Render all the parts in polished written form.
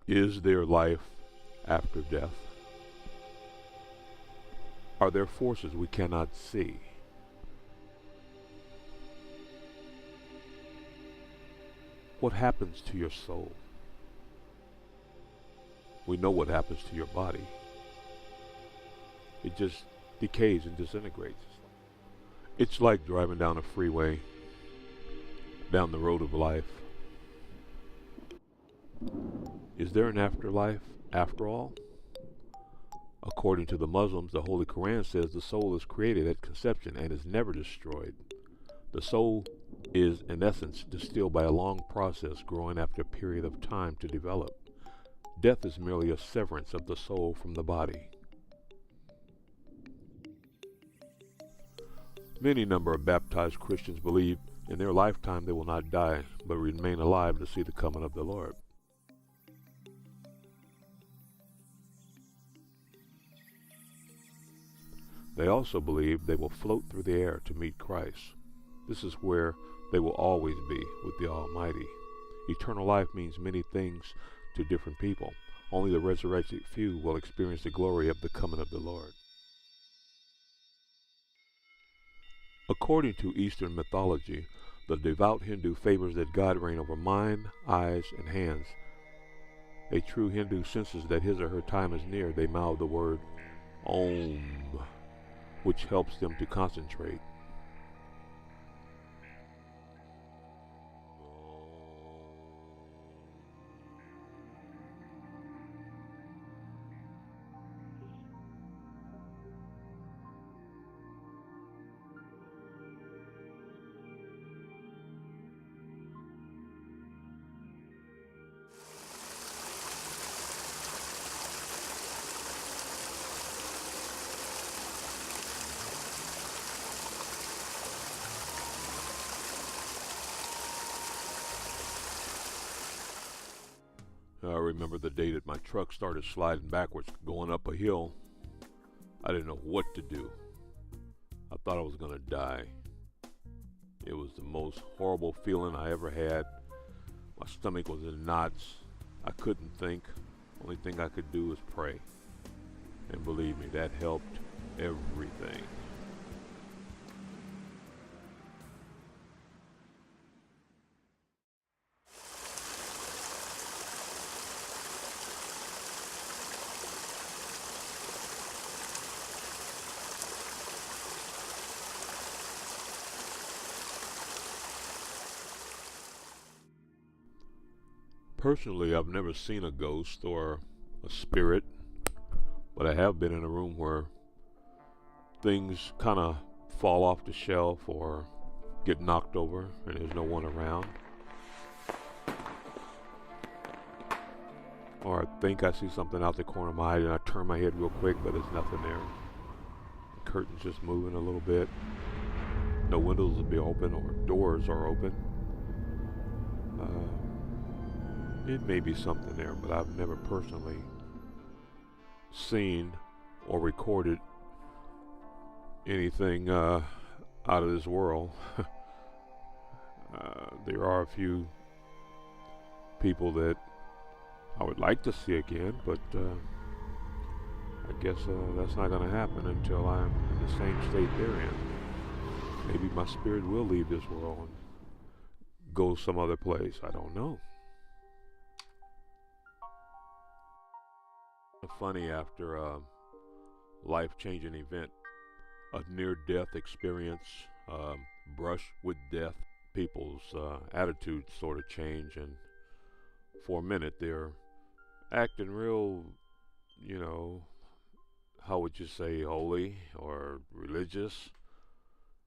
Is there life after death? Are there forces we cannot see? What happens to your soul? We know what happens to your body. It just decays and disintegrates. It's like driving down a freeway, down the road of life. Is there an afterlife after all? According to the Muslims, the Holy Quran says the soul is created at conception and is never destroyed. The soul is, in essence, distilled by a long process growing after a period of time to develop. Death is merely a severance of the soul from the body. Many number of baptized Christians believe in their lifetime they will not die, but remain alive to see the coming of the Lord. They also believe they will float through the air to meet Christ. This is where they will always be with the Almighty. Eternal life means many things to different people. Only the resurrected few will experience the glory of the coming of the Lord. According to Eastern mythology, the devout Hindu favors that God reign over mind, eyes, and hands. A true Hindu senses that his or her time is near. They mouth the word Om, which helps them to concentrate. I remember the day that my truck started sliding backwards going up a hill. I didn't know what to do. I thought I was going to die. It was the most horrible feeling I ever had. My stomach was in knots. I couldn't think. Only thing I could do was pray. And believe me, that helped everything. Personally, I've never seen a ghost or a spirit, but I have been in a room where things kind of fall off the shelf or get knocked over and there's no one around. Or I think I see something out the corner of my eye and I turn my head real quick, but there's nothing there. The curtain's just moving a little bit. No windows will be open or doors are open. It may be something there, but I've never personally seen or recorded anything out of this world. There are a few people that I would like to see again, but I guess that's not going to happen until I'm in the same state they're in. Maybe my spirit will leave this world and go some other place. I don't know. Funny, after a life-changing event, a near-death experience, brush with death, people's attitudes sort of change, and for a minute they're acting real, how would you say, holy or religious.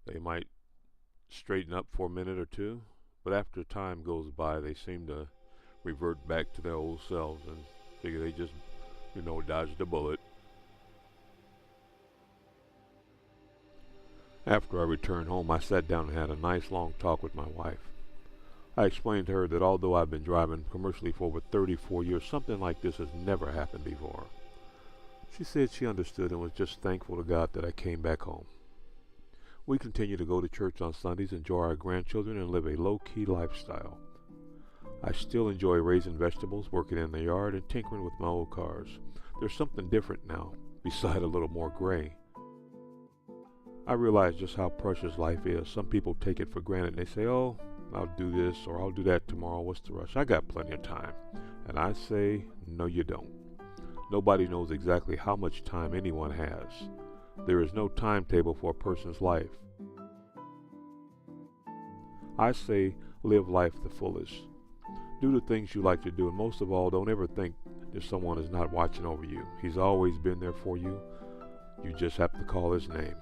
They might straighten up for a minute or two, but after time goes by, they seem to revert back to their old selves and figure they just dodged a bullet. After I returned home, I sat down and had a nice long talk with my wife. I explained to her that although I've been driving commercially for over 34 years, something like this has never happened before. She said she understood and was just thankful to God that I came back home. We continue to go to church on Sundays, enjoy our grandchildren, and live a low-key lifestyle. I still enjoy raising vegetables, working in the yard, and tinkering with my old cars. There's something different now, beside a little more gray. I realize just how precious life is. Some people take it for granted. They say, oh, I'll do this or I'll do that tomorrow. What's the rush? I got plenty of time. And I say, no, you don't. Nobody knows exactly how much time anyone has. There is no timetable for a person's life. I say, live life the fullest. Do the things you like to do, and most of all, don't ever think that someone is not watching over you. He's always been there for you. You just have to call his name.